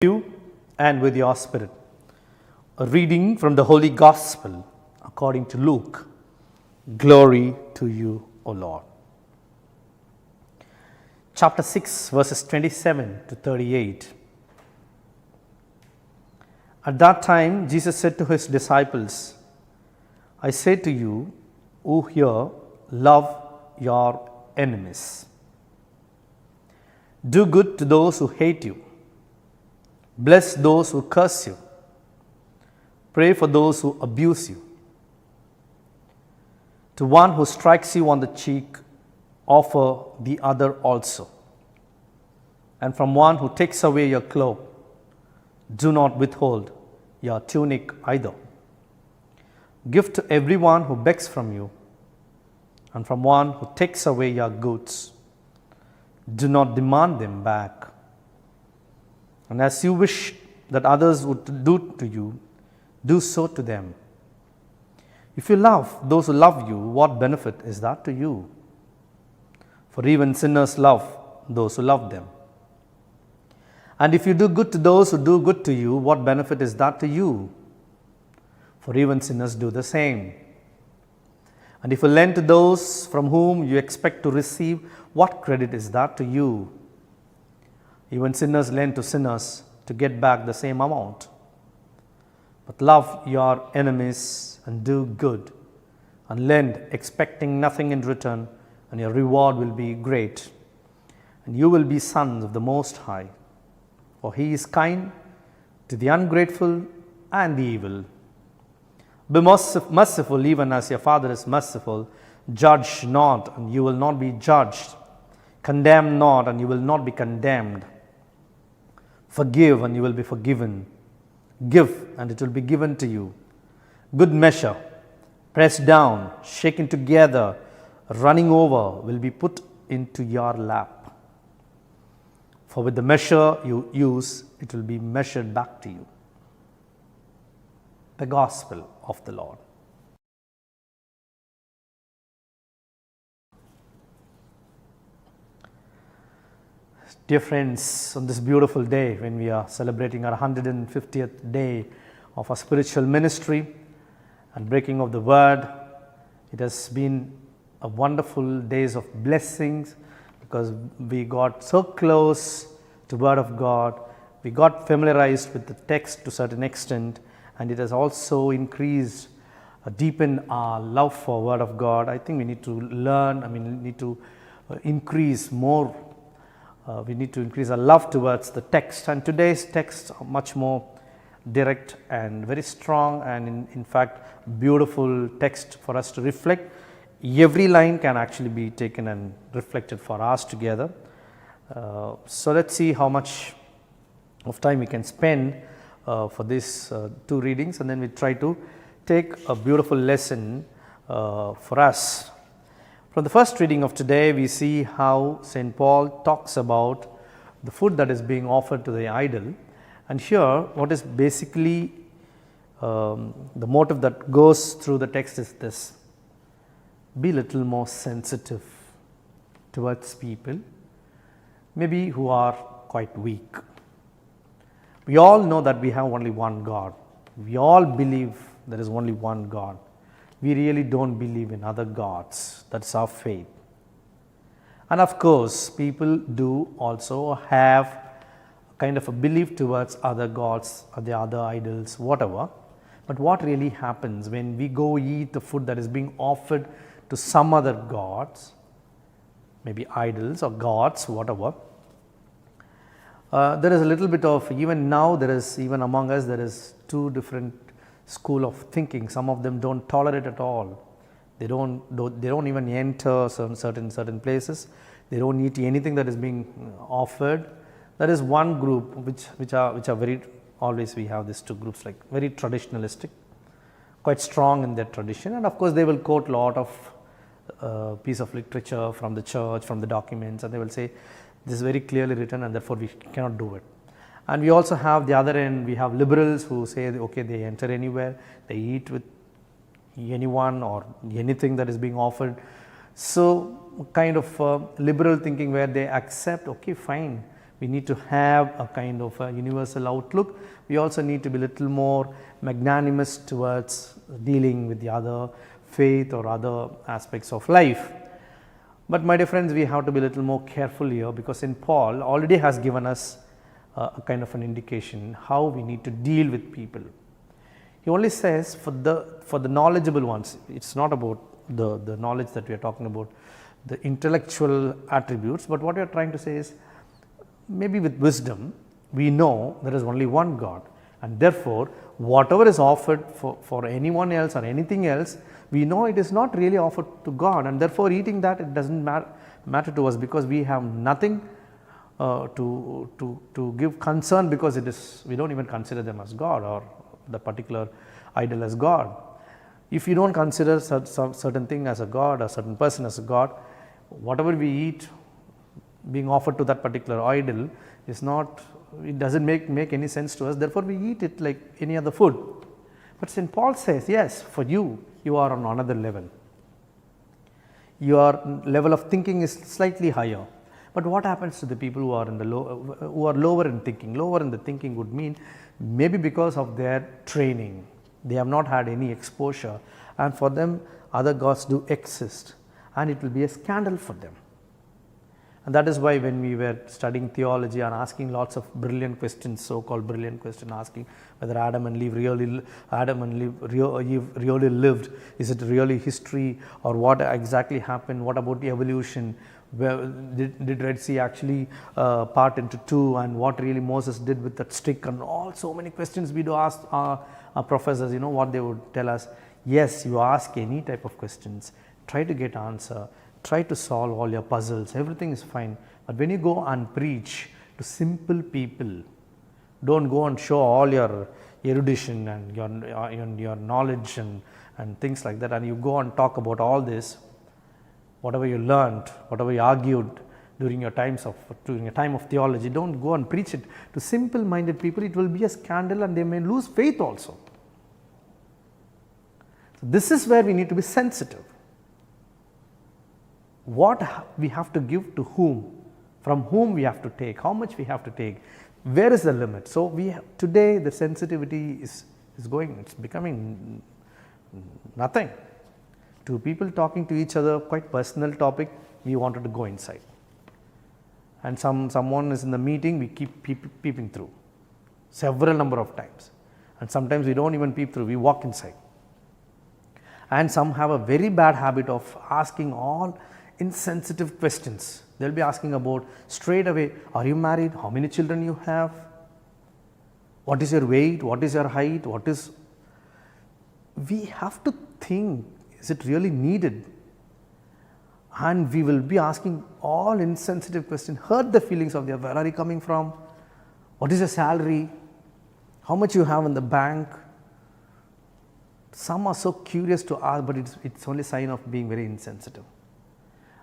you and with your spirit. A reading from the Holy Gospel according to Luke. Glory to you, O Lord. Chapter 6, verses 27 to 38. At that time, Jesus said to his disciples, I say to you who hear, love your enemies. Do good to those who hate you. Bless those who curse you. Pray for those who abuse you. To one who strikes you on the cheek, offer the other also. And from one who takes away your cloak, do not withhold your tunic either. Give to everyone who begs from you, and from one who takes away your goods, do not demand them back. And as you wish that others would do to you, do so to them. If you love those who love you, what benefit is that to you? For even sinners love those who love them. And if you do good to those who do good to you, what benefit is that to you? For even sinners do the same. And if you lend to those from whom you expect to receive, what credit is that to you? Even sinners lend to sinners to get back the same amount. But love your enemies and do good, and lend expecting nothing in return, and your reward will be great. And you will be sons of the Most High, for He is kind to the ungrateful and the evil. Be merciful even as your Father is merciful. Judge not, and you will not be judged. Condemn not, and you will not be condemned. Forgive, and you will be forgiven. Give, and it will be given to you. Good measure, pressed down, shaken together, running over, will be put into your lap. For with the measure you use, it will be measured back to you. The Gospel of the Lord. Dear friends, on this beautiful day when we are celebrating our 150th day of our spiritual ministry and breaking of the word, it has been a wonderful days of blessings because we got so close to word of God, we got familiarized with the text to a certain extent, and it has also increased, deepened our love for word of God. I think we need to learn, we need to increase more. We need to increase our love towards the text, and today's text are much more direct and very strong, and in fact beautiful text for us to reflect. Every line can actually be taken and reflected for us together. So let's see how much of time we can spend for these two readings, and then we try to take a beautiful lesson for us. From the first reading of today, we see how St. Paul talks about the food that is being offered to the idol. And here, what is basically the motive that goes through the text is this: be a little more sensitive towards people, maybe who are quite weak. We all know that we have only one God. We all believe there is only one God. We really don't believe in other gods. That's our faith. And of course, people do also have kind of a belief towards other gods or the other idols, whatever. But what really happens when we go eat the food that is being offered to some other gods, maybe idols or gods, whatever, there is a little bit of, even now there is, even among us, there is two different school of thinking. Some of them don't tolerate at all. They don't even enter certain places. They don't eat anything that is being offered. There is one group which are very, always we have these two groups, like very traditionalistic, quite strong in their tradition, and of course they will quote a lot of piece of literature from the church, from the documents, and they will say this is very clearly written and therefore we cannot do it. And we also have the other end, we have liberals who say okay, they enter anywhere, they eat with anyone or anything that is being offered. So kind of liberal thinking where they accept, okay fine, We need to have a kind of a universal outlook. We also need to be a little more magnanimous towards dealing with the other faith or other aspects of life. But my dear friends, we have to be a little more careful here, because St. Paul already has given us a kind of an indication how we need to deal with people. He only says for the knowledgeable ones, it's not about the knowledge that we are talking about, the intellectual attributes, but what we are trying to say is, maybe with wisdom, we know there is only one God, and therefore, whatever is offered for anyone else or anything else, we know it is not really offered to God, and therefore eating that, it does not matter to us, because we have nothing to give concern, because it is, we don't even consider them as God or the particular idol as God. If you don't consider certain thing as a God or certain person as a God, whatever we eat being offered to that particular idol is not, it doesn't make any sense to us, therefore we eat it like any other food. But St. Paul says, yes, for you are on another level. Your level of thinking is slightly higher. But what happens to the people who are in the who are lower in thinking? Lower in the thinking would mean maybe because of their training, they have not had any exposure, and for them other gods do exist, and it will be a scandal for them. And that is why when we were studying theology and asking lots of brilliant questions, so-called brilliant questions, asking whether Adam and Eve really lived, is it really history, or what exactly happened, what about the evolution, where did Red Sea actually part into two, and what really Moses did with that stick, and all so many questions we do ask our professors, what they would tell us. Yes, you ask any type of questions, try to get answer, try to solve all your puzzles, everything is fine. But when you go and preach to simple people, don't go and show all your erudition and your knowledge and things like that, and you go and talk about all this, whatever you learned, whatever you argued during a time of theology, don't go and preach it to simple minded people. It will be a scandal, and they may lose faith also. So this is where we need to be sensitive. What we have to give to whom, from whom we have to take, how much we have to take, where is the limit. So today the sensitivity is going, it's becoming nothing. Two people talking to each other, quite personal topic, we wanted to go inside. And someone is in the meeting, we keep peeping through several number of times. And sometimes we don't even peep through, we walk inside. And some have a very bad habit of asking all insensitive questions. They will be asking about straight away, are you married, how many children you have, what is your weight, what is your height, we have to think, is it really needed? And we will be asking all insensitive questions, hurt the feelings of the other. Where are you coming from? What is your salary? How much you have in the bank? Some are so curious to ask, but it's only a sign of being very insensitive.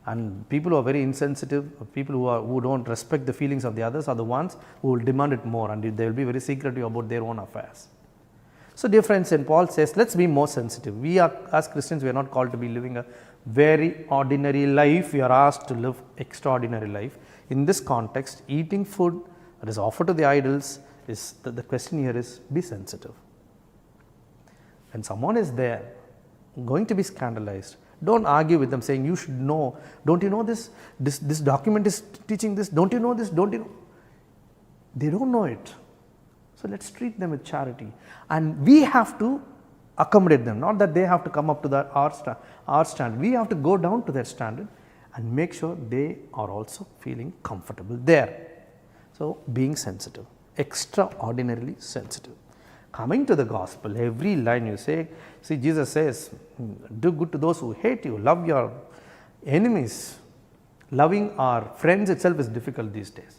And people who are very insensitive, people who don't respect the feelings of the others, are the ones who will demand it more, and they will be very secretive about their own affairs. So dear friends, St. Paul says, let's be more sensitive. We are, as Christians, we are not called to be living a very ordinary life. We are asked to live extraordinary life. In this context, eating food that is offered to the idols, is the question here is, be sensitive. When someone is there, going to be scandalized, don't argue with them saying, you should know, don't you know this document is teaching this, don't you know this, don't you know? They don't know it. So let's treat them with charity, and we have to accommodate them, not that they have to come up to our standard. We have to go down to their standard and make sure they are also feeling comfortable there. So being sensitive, extraordinarily sensitive. Coming to the gospel, every line you say, see, Jesus says, do good to those who hate you, love your enemies. Loving our friends itself is difficult these days.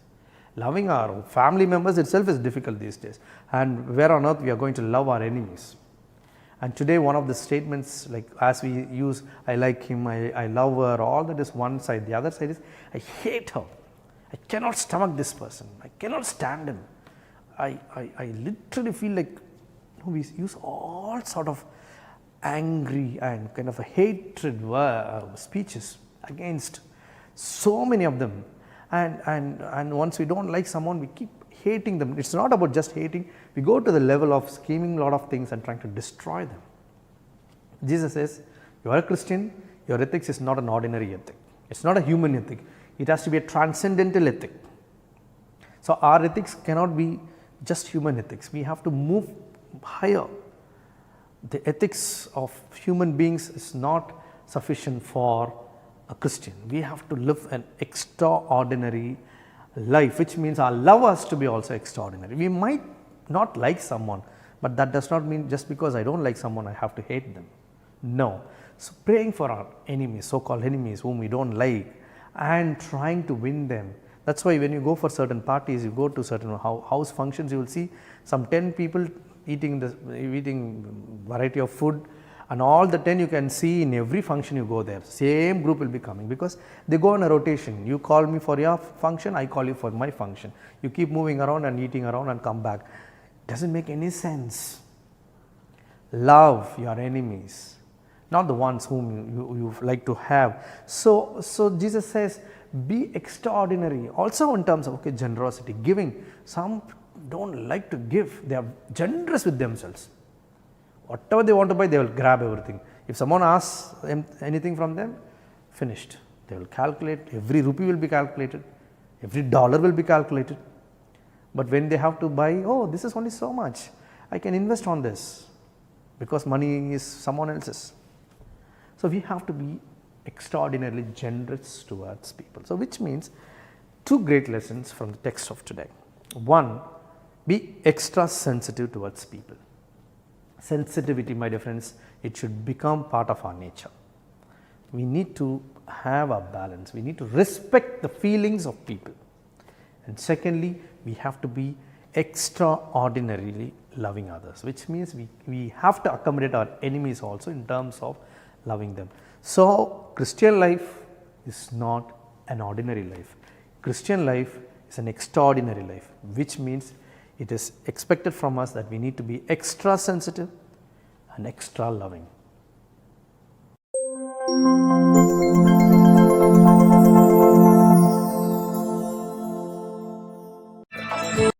Loving our family members itself is difficult these days. And where on earth we are going to love our enemies? And today one of the statements, like as we use, I like him, I love her, all that is one side. The other side is, I hate her. I cannot stomach this person. I cannot stand him. I literally feel like, we use all sort of angry and kind of a hatred speeches against so many of them. and once we don't like someone, we keep hating them. It's not about just hating, we go to the level of scheming a lot of things and trying to destroy them. Jesus says, you are a Christian, your ethics is not an ordinary ethic. It's not a human ethic. It has to be a transcendental ethic. So our ethics cannot be just human ethics. We have to move higher. The ethics of human beings is not sufficient for a Christian. We have to live an extraordinary life, which means our love has to be also extraordinary. We might not like someone, but that does not mean just because I don't like someone, I have to hate them. No. So praying for our enemies, so-called enemies whom we don't like, and trying to win them. That's why when you go for certain parties, you go to certain house functions, you will see some 10 people eating variety of food, and all the 10 you can see in every function you go there. Same group will be coming because they go on a rotation. You call me for your function, I call you for my function. You keep moving around and eating around and come back. Doesn't make any sense. Love your enemies, not the ones whom you like to have. So Jesus says, be extraordinary. Also in terms of generosity, giving. Some don't like to give. They are generous with themselves. Whatever they want to buy, they will grab everything. If someone asks anything from them, finished. They will calculate. Every rupee will be calculated. Every dollar will be calculated. But when they have to buy, oh, this is only so much. I can invest on this because money is someone else's. So we have to be extraordinarily generous towards people. So which means two great lessons from the text of today. One, be extra sensitive towards people. Sensitivity, my dear friends, it should become part of our nature. We need to have a balance. We need to respect the feelings of people. And secondly, we have to be extraordinarily loving others, which means we have to accommodate our enemies also in terms of loving them. So Christian life is not an ordinary life. Christian life is an extraordinary life, which means it is expected from us that we need to be extra sensitive and extra loving.